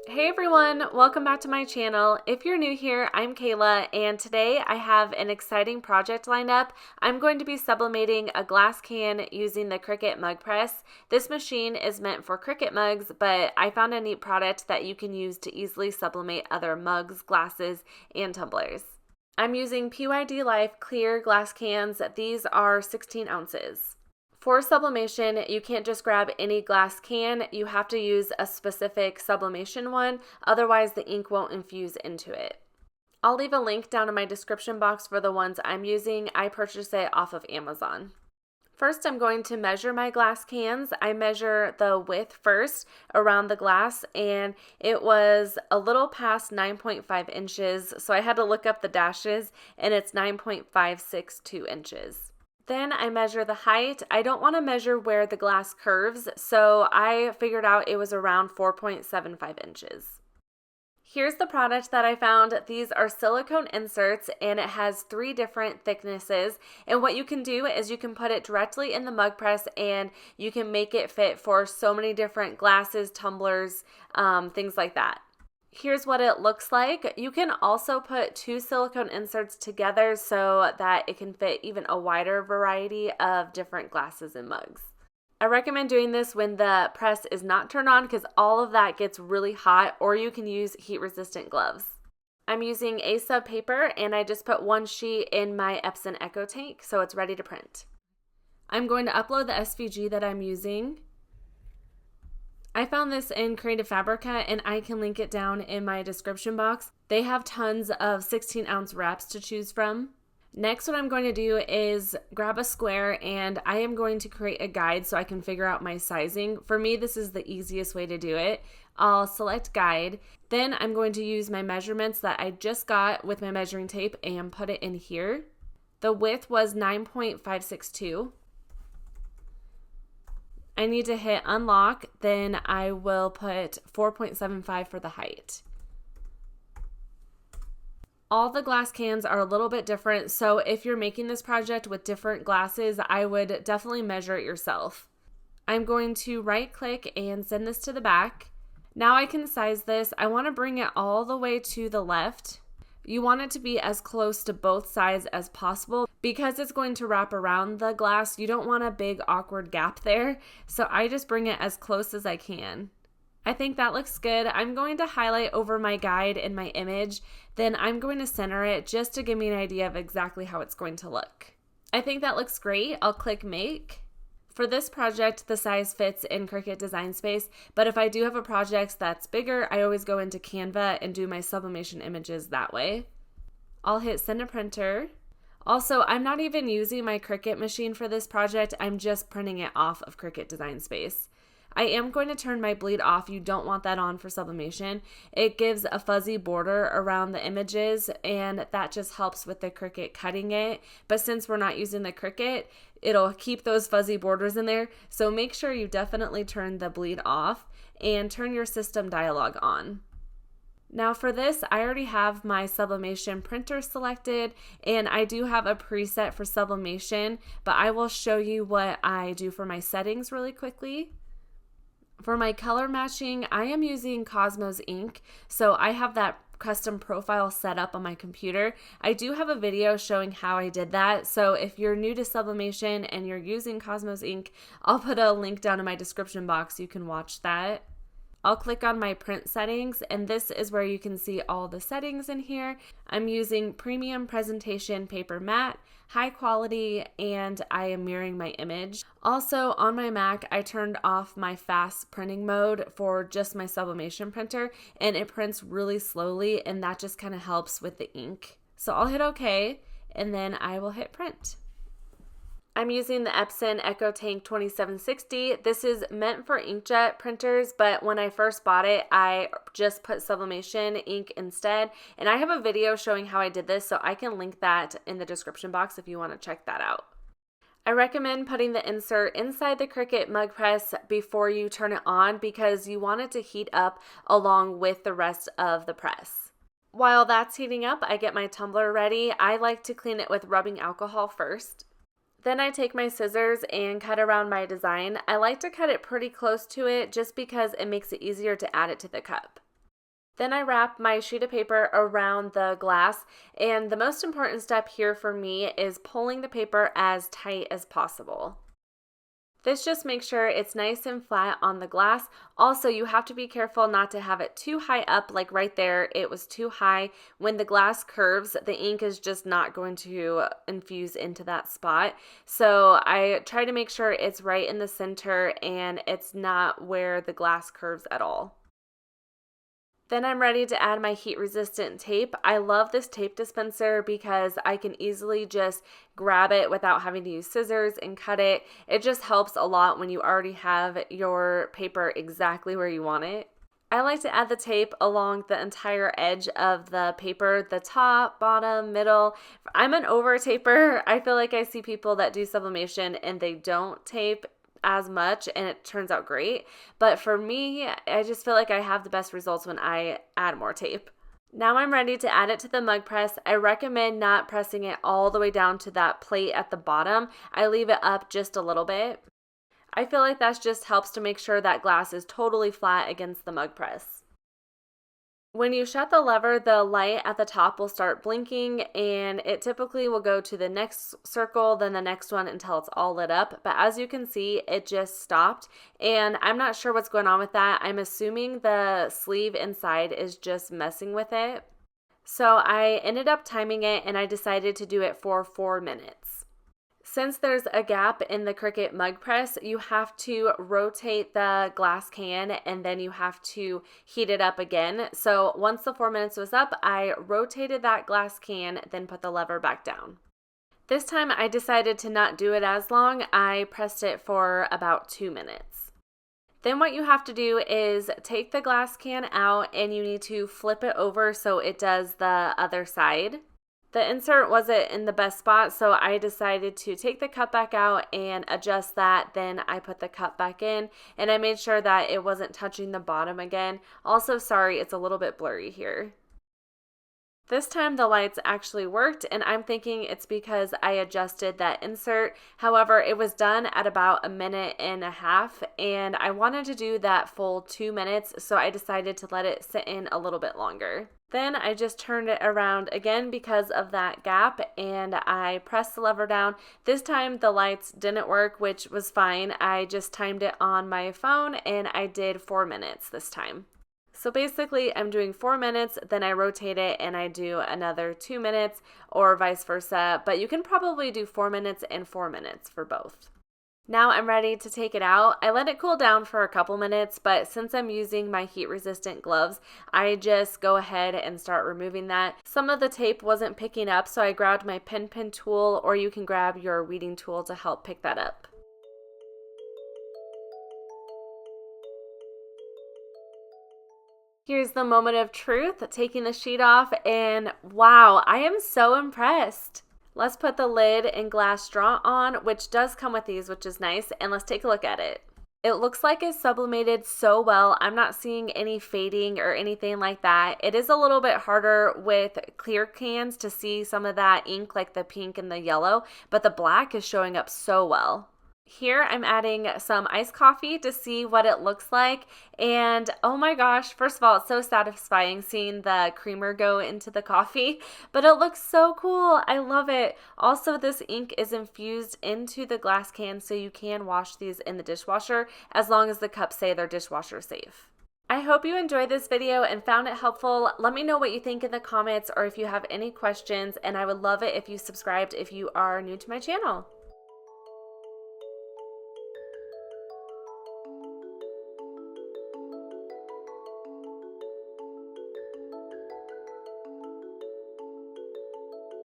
Hey everyone, welcome back to my channel. If you're new here, I'm Kayla, and today I have an exciting project lined up. I'm going to be sublimating a glass can using the Cricut mug press. This machine is meant for Cricut mugs, but I found a neat product that you can use to easily sublimate other mugs, glasses, and tumblers. I'm using PYD Life clear glass cans. These are 16 ounces. For sublimation, you can't just grab any glass can. You have to use a specific sublimation one, otherwise the ink won't infuse into it. I'll leave a link down in my description box for the ones I'm using. I purchased it off of Amazon. First, I'm going to measure my glass cans. I measure the width first around the glass, and it was a little past 9.5 inches, so I had to look up the dashes, and it's 9.562 inches. Then I measure the height. I don't want to measure where the glass curves, so I figured out it was around 4.75 inches. Here's the product that I found. These are silicone inserts, and it has 3 different thicknesses. And what you can do is you can put it directly in the mug press, and you can make it fit for so many different glasses, tumblers, things like that. Here's what it looks like. You can also put 2 silicone inserts together so that it can fit even a wider variety of different glasses and mugs. I recommend doing this when the press is not turned on because all of that gets really hot, or you can use heat-resistant gloves. I'm using a sub paper, and I just put 1 sheet in my Epson Echo tank so it's ready to print. I'm going to upload the SVG that I'm using. I found this in Creative Fabrica, and I can link it down in my description box. They have tons of 16-ounce wraps to choose from. Next, what I'm going to do is grab a square, and I am going to create a guide so I can figure out my sizing. For me, this is the easiest way to do it. I'll select guide. Then I'm going to use my measurements that I just got with my measuring tape and put it in here. The width was 9.562. I need to hit unlock, then I will put 4.75 for the height. All the glass cans are a little bit different, so if you're making this project with different glasses, I would definitely measure it yourself. I'm going to right click and send this to the back. Now I can size this. I want to bring it all the way to the left. You want it to be as close to both sides as possible because it's going to wrap around the glass. You don't want a big awkward gap there, so I just bring it as close as I can. I think that looks good. I'm going to highlight over my guide in my image, then I'm going to center it just to give me an idea of exactly how it's going to look. I think that looks great. I'll click Make. For this project, the size fits in Cricut Design Space, but if I do have a project that's bigger, I always go into Canva and do my sublimation images that way. I'll hit Send to Printer. Also, I'm not even using my Cricut machine for this project. I'm just printing it off of Cricut Design Space. I am going to turn my bleed off. You don't want that on for sublimation. It gives a fuzzy border around the images, and that just helps with the Cricut cutting it. But since we're not using the Cricut, it'll keep those fuzzy borders in there. So make sure you definitely turn the bleed off and turn your system dialog on. Now for this, I already have my sublimation printer selected, and I do have a preset for sublimation, but I will show you what I do for my settings really quickly. For my color matching, I am using Cosmos ink, so I have that custom profile set up on my computer. I do have a video showing how I did that, so if you're new to sublimation and you're using Cosmos ink, I'll put a link down in my description box so you can watch that. I'll click on my print settings, and this is where you can see all the settings in here. I'm using premium presentation paper matte, high quality, and I am mirroring my image. Also on my Mac, I turned off my fast printing mode for just my sublimation printer, and it prints really slowly, and that just kind of helps with the ink. So I'll hit OK, and then I will hit print. I'm using the Epson Echo Tank 2760. This is meant for inkjet printers, but when I first bought it, I just put sublimation ink instead. And I have a video showing how I did this, so I can link that in the description box if you want to check that out. I recommend putting the insert inside the Cricut mug press before you turn it on because you want it to heat up along with the rest of the press. While that's heating up, I get my tumbler ready. I like to clean it with rubbing alcohol first. Then I take my scissors and cut around my design. I like to cut it pretty close to it just because it makes it easier to add it to the cup. Then I wrap my sheet of paper around the glass, and the most important step here for me is pulling the paper as tight as possible. This just makes sure it's nice and flat on the glass. Also, you have to be careful not to have it too high up, like right there, it was too high. When the glass curves, the ink is just not going to infuse into that spot. So I try to make sure it's right in the center and it's not where the glass curves at all. Then I'm ready to add my heat resistant tape. I love this tape dispenser because I can easily just grab it without having to use scissors and cut it. It just helps a lot when you already have your paper exactly where you want it. I like to add the tape along the entire edge of the paper, the top, bottom, middle. I'm an over taper. I feel like I see people that do sublimation and they don't tape as much and it turns out great. But for me, I just feel like I have the best results when I add more tape. Now I'm ready to add it to the mug press. I recommend not pressing it all the way down to that plate at the bottom. I leave it up just a little bit. I feel like that just helps to make sure that glass is totally flat against the mug press. When you shut the lever, the light at the top will start blinking and it typically will go to the next circle, then the next one until it's all lit up. But as you can see, it just stopped and I'm not sure what's going on with that. I'm assuming the sleeve inside is just messing with it. So I ended up timing it and I decided to do it for 4 minutes. Since there's a gap in the Cricut mug press, you have to rotate the glass can and then you have to heat it up again. So once the 4 minutes was up, I rotated that glass can, then put the lever back down. This time I decided to not do it as long. I pressed it for about 2 minutes. Then what you have to do is take the glass can out and you need to flip it over so it does the other side. The insert wasn't in the best spot, so I decided to take the cup back out and adjust that. Then I put the cup back in and I made sure that it wasn't touching the bottom again. Also, sorry, it's a little bit blurry here. This time the lights actually worked and I'm thinking it's because I adjusted that insert. However, it was done at about 1.5 minutes and I wanted to do that full 2 minutes, so I decided to let it sit in a little bit longer. Then I just turned it around again because of that gap and I pressed the lever down. This time the lights didn't work, which was fine. I just timed it on my phone and I did 4 minutes this time. So basically I'm doing 4 minutes, then I rotate it and I do another 2 minutes or vice versa, but you can probably do 4 minutes and 4 minutes for both. Now I'm ready to take it out. I let it cool down for a couple minutes, but since I'm using my heat resistant gloves, I just go ahead and start removing that. Some of the tape wasn't picking up, so I grabbed my pin tool, or you can grab your weeding tool to help pick that up. Here's the moment of truth, taking the sheet off, and wow, I am so impressed. Let's put the lid and glass straw on, which does come with these, which is nice, and let's take a look at it. It looks like it's sublimated so well. I'm not seeing any fading or anything like that. It is a little bit harder with clear cans to see some of that ink, like the pink and the yellow, but the black is showing up so well. Here I'm adding some iced coffee to see what it looks like, and oh my gosh, first of all, it's so satisfying seeing the creamer go into the coffee, but it looks so cool. I love it. Also, this ink is infused into the glass can, so you can wash these in the dishwasher as long as the cups say they're dishwasher safe. I hope you enjoyed this video and found it helpful. Let me know what you think in the comments or if you have any questions, and I would love it if you subscribed if you are new to my channel.